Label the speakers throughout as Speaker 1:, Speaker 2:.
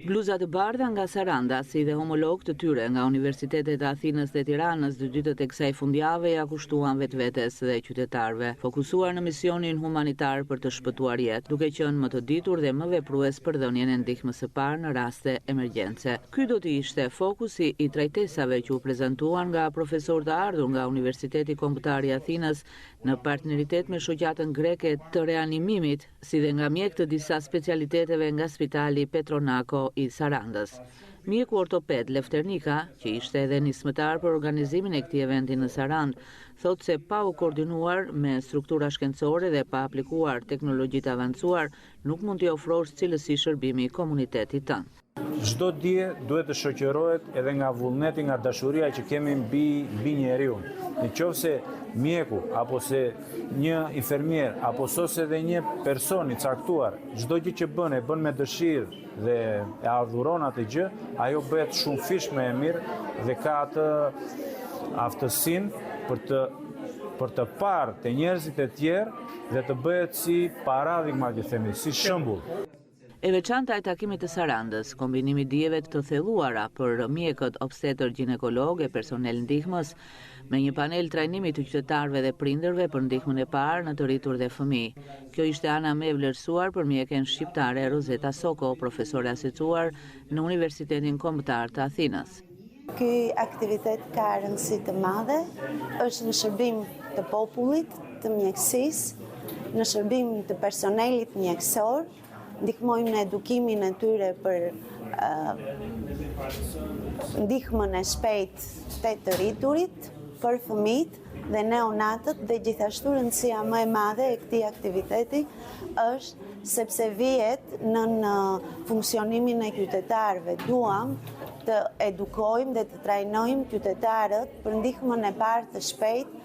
Speaker 1: Bluza të bardha nga Saranda, si dhe homolog të tyre nga Universitetet e Athinës dhe Tiranës, të dytët e kësaj fundjave ja kushtuan vetvetes dhe qytetarëve, fokusuar në misionin humanitar për të shpëtuar jetë, duke qenë më të ditur dhe më veprues për dhënien e ndihmës së parë në raste emergjence. Ky do të ishte fokusi i trajtesave që u prezantuan nga profesorë të ardhur nga Universiteti Kombëtar i Athinës në partneritet me shoqatën greke të reanimimit, si dhe nga mjek të disa specialiteteve nga Spitali Petronako i Sarandës. Mjeku ortoped Lefternika, që ishte edhe nismëtar për organizimin e këtij eventi në Sarandë, thotë se pa u koordinuar me struktura shkencore dhe pa aplikuar teknologji të avancuar, nuk mund t'i ofrosh cilësi shërbimi komunitetit tënd.
Speaker 2: Çdo dije duhet të shoqërohet edhe nga vullneti, nga dashuria që kemi mbi njeriu. Nëse mjeku apo se një infermier apo ose edhe një person i caktuar, çdo gjë që bën e bën me dëshirë dhe e adhuron atë gjë, ajo bëhet shumë fish më e mirë dhe ka atë aftësinë për të parë te njerëzit e tjerë dhe të bëhet si paradigma, që themi, si shembull.
Speaker 1: E veçanta e takimit të Sarandës, kombinimi dijeve të thelluara për mjekët obstetër ginekolog e personel ndihmës, me një panel trajnimi të qytetarëve dhe prindërve për ndihmën e parë në të rritur dhe fëmijë. Kjo ishte ana më e vlerësuar për mjeken shqiptare Roseta Soko, profesore asociuar në Universitetin Kombëtar të Athinës.
Speaker 3: Ky aktivitet ka rëndësi të madhe, është në shërbim të popullit, të mjekësisë, në shërbim të personelit mjekësor. Ndihmojmë në edukimin e tyre për ndihmën e shpejtë të rriturit, për fëmijët dhe neonatët, dhe gjithashtu rëndësia më e madhe e këtij aktiviteti është sepse vihet në funksionimin e qytetarëve. Duam të edukojmë dhe të trajnojmë qytetarët për ndihmën e parë të shpejtë.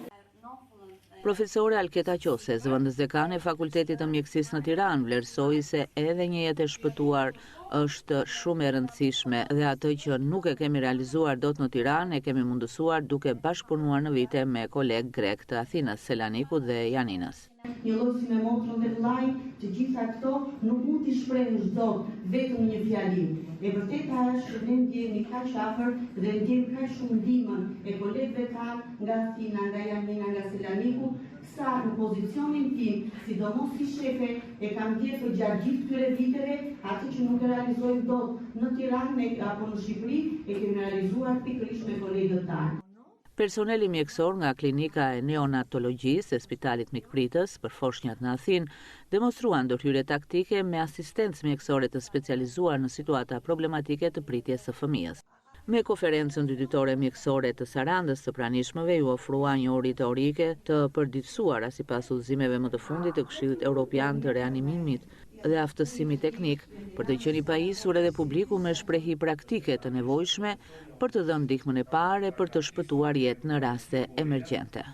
Speaker 1: Profesore Alketa Qose, zëvendës dekane e Fakultetit të Mjekësisë në Tiranë, vlerësoi se edhe një jetë e shpëtuar është shumë e rëndësishme dhe atë që nuk e kemi realizuar dot në Tiranë e kemi mundësuar duke bashkëpunuar në vite me kolegë grek të Athinës, Selanikut dhe Janinës.
Speaker 4: Një lloj si me motrën dhe vllajin, që gjitha këto nuk mund t'i shprehësh dot vetëm një fjali. E vërteta është ne ndjehemi kaq afër dhe ndjejmë kaq shumë ndihmën e kolegëve tanë nga Athina, nga Janina, nga Selaniku, sa në pozicionin tim, sidomos si shefe, e kam ndjekur gjatë gjithë këtyre viteve, atë që nuk e realizojmë dot në Tiranë apo në Shqipëri, e kemi realizuar pikërisht me kolegët tanë.
Speaker 1: Personeli mjekësor nga klinika e neonatologjisë e Spitalit Mikpritës për foshnjat në Athinë demonstruan ndërhyrje taktike me asistencë mjekësore të specializuar në situata problematike të pritjes së fëmijës. Me konferencën dytitore mjekësore të Sarandës së pranishmëve ju ofrua një orë teorike të përditësuara sipas udhëzimeve më të fundit të Këshillit Evropian të Reanimimit dhe aftësimi teknik, për të qenë i pajisur edhe publiku me shprehi praktike të nevojshme për të dhënë ndihmën e parë për të shpëtuar jetë në raste emergjente.